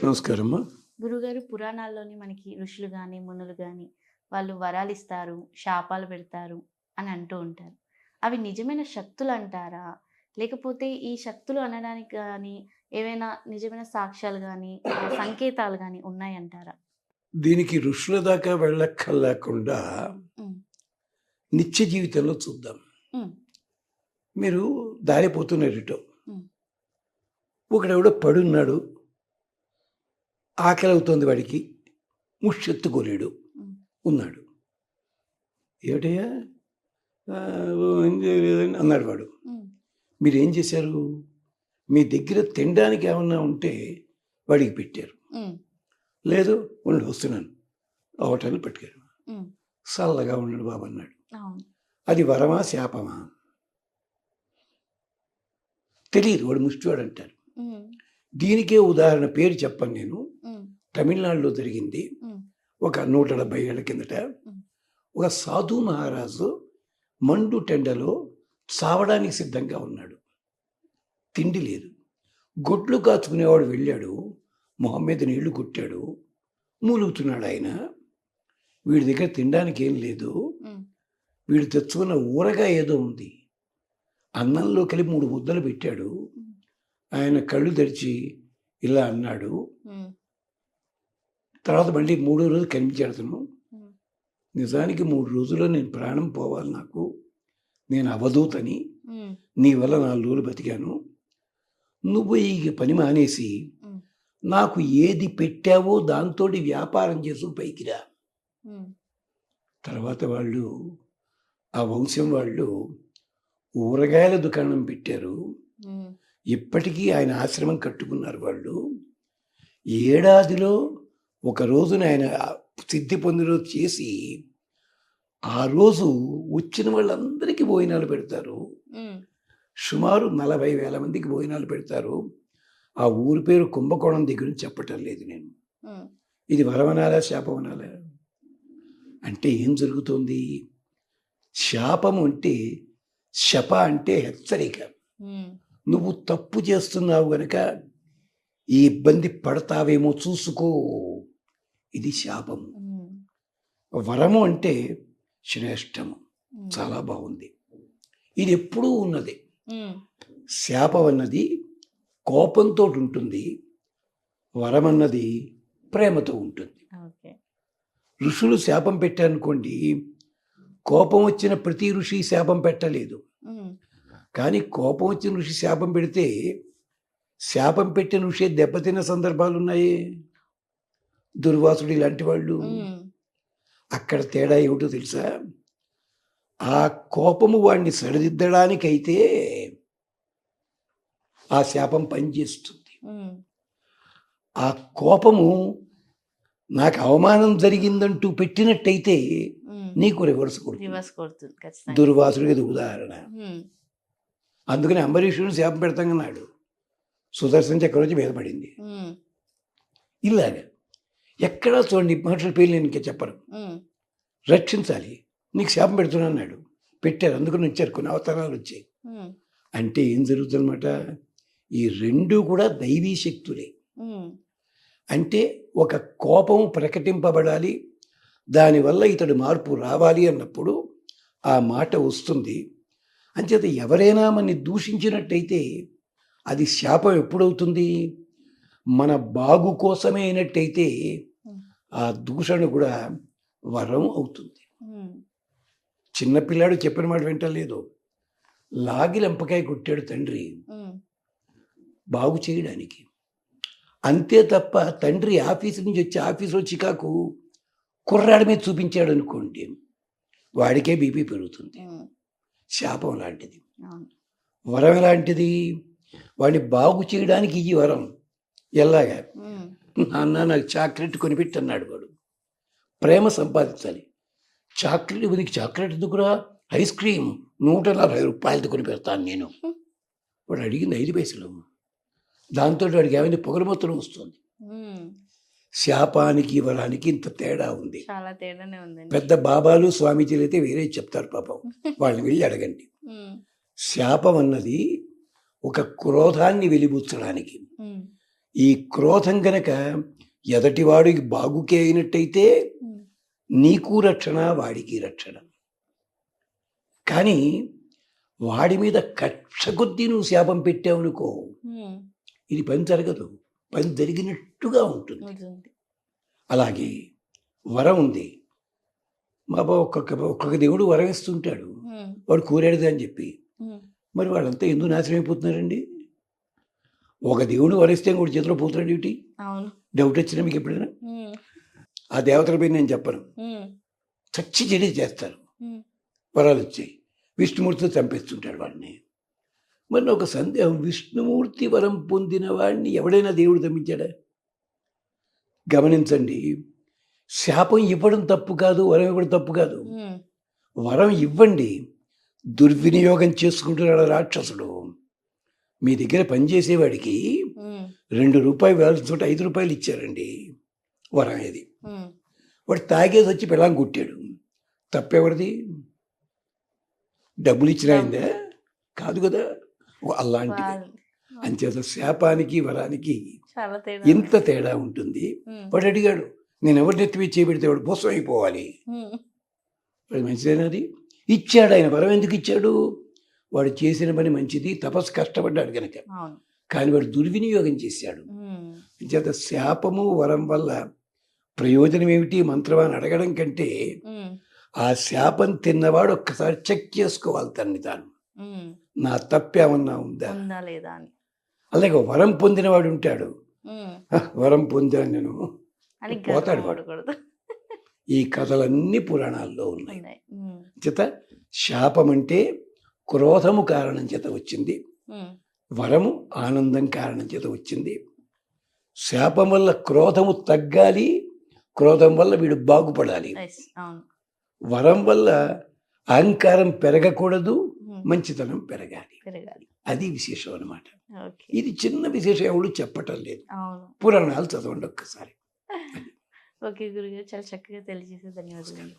నమస్కారమ్మా. గురుగారు, పురాణాల్లోని మనకి ఋషులు గాని, మునులు గాని వాళ్ళు వరాలిస్తారు, శాపాలు పెడతారు అని అంటూ ఉంటారు. అవి నిజమైన శక్తులంటారా? లేకపోతే ఈ శక్తులు అనడానికి గాని ఏవైనా నిజమైన సాక్ష్యాలు గాని, సంకేతాలు గాని ఉన్నాయంటారా? దీనికి ఋషుల దాకా వెళ్ళక్కర్లేకుండా హ్మ్. నిత్య జీవితంలో చూద్దాం. హ్మ్. మీరు దారిపోతున్నారటో, హ్మ్. ఒకడెవడో పడున్నాడు, ఆకలి అవుతోంది వాడికి, ముష్టెత్తుకోలేడు, హ్మ్. ఉన్నాడు. ఏమిటయ్యా ఏం చేయలేదని అన్నాడు వాడు. హ్మ్. మీరేం చేశారు? మీ దగ్గర తినడానికి ఏమన్నా ఉంటే వాడికి పెట్టారు. హ్మ్. లేదు, ఉండి వస్తున్నాను, హోటల్ పట్టుకారు. హ్మ్. చల్లగా ఉన్నాడు బాబు అన్నాడు. అవును. అది వరమా శాపమా తెలియదు, వాడు ముష్టివాడు అంటారు. హ్మ్. దీనికే ఉదాహరణ పేరు చెప్పను నేను. హ్మ్. తమిళనాడులో జరిగింది. హ్మ్. ఒక 170 ఏళ్ల కిందట హ్మ్. ఒక సాధు మహారాజు మండు టెండలో చావడానికి సిద్ధంగా ఉన్నాడు. తిండి లేదు. గొడ్లు కాచుకునేవాడు వెళ్ళాడు, మొహం మీద నీళ్లు కొట్టాడు, మూలుగుతున్నాడు ఆయన. వీడి దగ్గర తినడానికి ఏం లేదు. హ్మ్. వీడు తెచ్చుకున్న ఊరగాయ ఏదో ఉంది, అన్నంలో కలిపి 3 ముద్దలు పెట్టాడు. హ్మ్. ఆయన కళ్ళు తెరిచి ఇలా అన్నాడు. హ్మ్. తర్వాత మళ్ళీ 3వ రోజు కనిపించాడు అతను. హ్మ్. నిజానికి 3 రోజుల్లో నేను ప్రాణం పోవాలి, నాకు నేను అవధూతని, హ్మ్. నీ వల్ల 4 రోజులు బతికాను. నువ్వు ఈ పని మానేసి హ్మ్. నాకు ఏది పెట్టావో దాంతోటి వ్యాపారం చేసు పైకి రా. హ్మ్. తర్వాత వాళ్ళు, ఆ వంశం వాళ్ళు ఊరగాయల దుకాణం పెట్టారు. హ్మ్. ఇప్పటికీ ఆయన ఆశ్రమం కట్టుకున్నారు వాళ్ళు. ఏడాదిలో ఒక రోజున ఆయన సిద్ధి పొందిన రోజు చేసి ఆ రోజు వచ్చిన వాళ్ళందరికీ భోజనాలు పెడతారు. హ్మ్. సుమారు 40,000 మందికి భోజనాలు పెడతారు. ఆ ఊరి పేరు కుంభకోణం దగ్గర నుంచి చెప్పటం లేదు నేను. హ్మ్. ఇది వరమనాలా శాపమనాలా? అంటే ఏం జరుగుతుంది? శాపము అంటే, శప అంటే హెచ్చరిక. హ్మ్. నువ్వు తప్పు చేస్తున్నావు గనక ఈ ఇబ్బంది పడతావేమో చూసుకో, ఇది శాపము. హ్మ్. వరము అంటే శ్రేష్టము, హ్మ్. చాలా బాగుంది. ఇది ఎప్పుడూ ఉన్నది. హ్మ్. శాపం అన్నది కోపంతో ఉంటుంది, వరం అన్నది ప్రేమతో ఉంటుంది. ఓకే. ఋషులు శాపం పెట్టారనుకోండి, కోపం వచ్చిన ప్రతి ఋషి శాపం పెట్టలేదు. హ్మ్. కానీ కోపం వచ్చిన ఋషి శాపం పెడితే శాపం పెట్టిన ఋషి దెబ్బతిన్న సందర్భాలు ఉన్నాయి. దుర్వాసుడు ఇలాంటి వాళ్ళు. హ్మ్. అక్కడ తేడా ఏమిటో తెలుసా? ఆ కోపము వాడిని సరిదిద్దడానికైతే ఆ శాపం పనిచేస్తుంది. హ్మ్. ఆ కోపము నాకు అవమానం జరిగిందంటూ పెట్టినట్టయితే హ్మ్. నీకు రివర్స్ కొడుతుంది. రివర్స్ కొడుతుంది ఖచ్చితంగా. దుర్వాసుడికి అది ఉదాహరణ. హ్మ్. అందుకని అంబరీషుడు శాపం పెడతామన్నాడు, సుదర్శన చక్రవర్తి మీద పడింది. హ్మ్. ఇలాగా ఎక్కడా చూడండి, మనుషుల పేర్లు నేను ఇంకా చెప్పను. హ్మ్. రక్షించాలి, నీకు శాపం పెడుతున్నా అన్నాడు, పెట్టారు. అందుకని వచ్చారు, కొన్ని అవతారాలు వచ్చాయి. హ్మ్. అంటే ఏం జరుగుతుందన్నమాట? ఈ రెండు కూడా దైవీ శక్తులే. హ్మ్. అంటే ఒక కోపం ప్రకటింపబడాలి, దానివల్ల ఇతడు మార్పు రావాలి అన్నప్పుడు ఆ మాట వస్తుంది. అంచేత ఎవరైనా మనని దూషించినట్టయితే అది శాపం ఎప్పుడవుతుంది? మన బాగు కోసమే అయినట్టయితే హ్మ్. ఆ దూషణ కూడా వరం అవుతుంది. హ్మ్. చిన్నపిల్లాడు చెప్పిన మాట వింటలేదు, లాగి లెంపకాయ కొట్టాడు తండ్రి హ్మ్. బాగు చేయడానికి. అంతే తప్ప తండ్రి ఆఫీసు నుంచి వచ్చి ఆఫీసులో చికాకు కుర్రాడి మీద చూపించాడు అనుకోండి, వాడికే బీపీ పెరుగుతుంది. హ్మ్. శాపం లాంటిది. అవును. వరం ఎలాంటిది? వాడిని బాగు చేయడానికి ఈ వరం. ఎలాగా? హ్మ్. నాన్న నాకు చాక్లెట్ కొనిపెట్టి అన్నాడు వాడు. ప్రేమ సంపాదించాలి. చాక్లెట్, నీకు చాక్లెట్ ఎందుకురా? ఐస్ క్రీమ్ 140 రూపాయలది కొని పెడతాను నేను. వాడు అడిగింది 5 పైసలు. దాంతో వాడికి ఏమైంది? పొగరమొత్తడం వస్తుంది. హ్మ్. శాపానికి వరానికి ఇంత తేడా ఉంది. చాలా తేడానే ఉందండి. పెద్ద బాబాలు స్వామీజీలు అయితే వేరే చెప్తారు పాపం, వాళ్ళని వెళ్ళి అడగండి. హ్మ్. శాపం అన్నది ఒక క్రోధాన్ని వెలిబుచ్చడానికి. హ్మ్. ఈ క్రోధం గనక ఎదటివాడికి బాగుకే అయినట్టయితే ఉమ్, నీకు రక్షణ, వాడికి రక్షణ. కానీ వాడి మీద కక్ష కొద్దీ నువ్వు శాపం పెట్టావనుకో, ఉమ్, ఇది పని జరగదు. పని జరిగినట్టుగా ఉంటుంది. ఉంటుంది. అలాగే వరం ఉంది. మా ఒక్కొక్క దేవుడు వరం ఇస్తుంటాడు. ఉమ్, వాడు కోరాడుదా అని చెప్పి. ఉమ్, మరి వాళ్ళంతా ఎందుకు నాశనం అయిపోతున్నారండి? ఒక దేవుడు వరిస్తే ఇంకోటి చేతిలో పోతున్నాడు ఏమిటి? అవును. డౌట్ వచ్చినా మీకు ఎప్పుడైనా? ఉమ్, ఆ దేవతల పేరు నేను చెప్పను. ఉమ్, చచ్చి చెడి చేస్తారు. ఉమ్, వరాలు వచ్చాయి. విష్ణుమూర్తితో చంపేస్తుంటాడు వాడిని. మరి ఒక సందేహం, విష్ణుమూర్తి వరం పొందిన వాడిని ఎవడైనా దేవుడు చంపించాడా? గమనించండి, శాపం ఇవ్వడం తప్పు కాదు, వరం ఇవ్వడం తప్పు కాదు. ఉమ్, వరం ఇవ్వండి. దుర్వినియోగం చేసుకుంటున్నాడు రాక్షసుడు. మీ దగ్గర పనిచేసేవాడికి ఉమ్, ₹2 వేయాల్సిన చోట ₹5 ఇచ్చారండి. వరం ఇది. ఉమ్, వాడు తాగేసి వచ్చి పిల్లని కొట్టాడు. తప్పెవరిది? డబ్బులు ఇచ్చిన అయిందా? కాదు కదా. అలాంటిది. వాళ్ళు అంచేత శాపానికి వరానికి చాలా తేడా. ఇంత తేడా ఉంటుంది. ఉమ్, వాడు అడిగాడు, నేను ఎవరి నెత్తి మీద చేపెడితే వాడు భూసం అయిపోవాలి. ఉమ్, వాడు మంచిదేనది. ఇచ్చాడు ఆయన. వరం ఎందుకు ఇచ్చాడు? వాడు చేసిన పని మంచిది, తపస్సు కష్టపడ్డాడు కనుక. అవును. కానీ వాడు దుర్వినియోగం చేశాడు. ఉమ్, అంచేత శాపము వరం వల్ల ప్రయోజనం ఏమిటి? మంత్రవాన్ని అడగడం కంటే ఉమ్, ఆ శాపం తిన్నవాడు ఒక్కసారి చెక్ చేసుకోవాలి తన్ని తాను. ఉమ్, నా తప్పు ఏమన్నా ఉందా? ఉందా లేదా అని. అలాగే వరం పొందినవాడు ఉంటాడు. ఉమ్, వరం పొందాను నేను అని పోతాడు వాడు. గర్వపడకూడదు. ఈ కథలన్నీ పురాణాల్లో ఉన్నాయి. ఉన్నాయి. ఉమ్, చేత శాపం అంటే క్రోధము కారణం చేత వచ్చింది. ఉమ్, వరము ఆనందం కారణం చేత వచ్చింది. శాపం వల్ల క్రోధము తగ్గాలి, క్రోధం వల్ల వీడు బాగుపడాలి. yes, అవును. వరం వల్ల అహంకారం పెరగకూడదు, ఉమ్, మంచితనం పెరగాలి. పెరగాలి. అది విశేషం అన్నమాట. ఓకే. ఇది చిన్న విశేషం, ఎవడు చెప్పటం లేదు. అవును. పురాణాలు చదవండి ఒక్కసారి. ఓకే గురుగారు, చాలా చక్కగా తెలియజేసే ధన్యవాదాలు.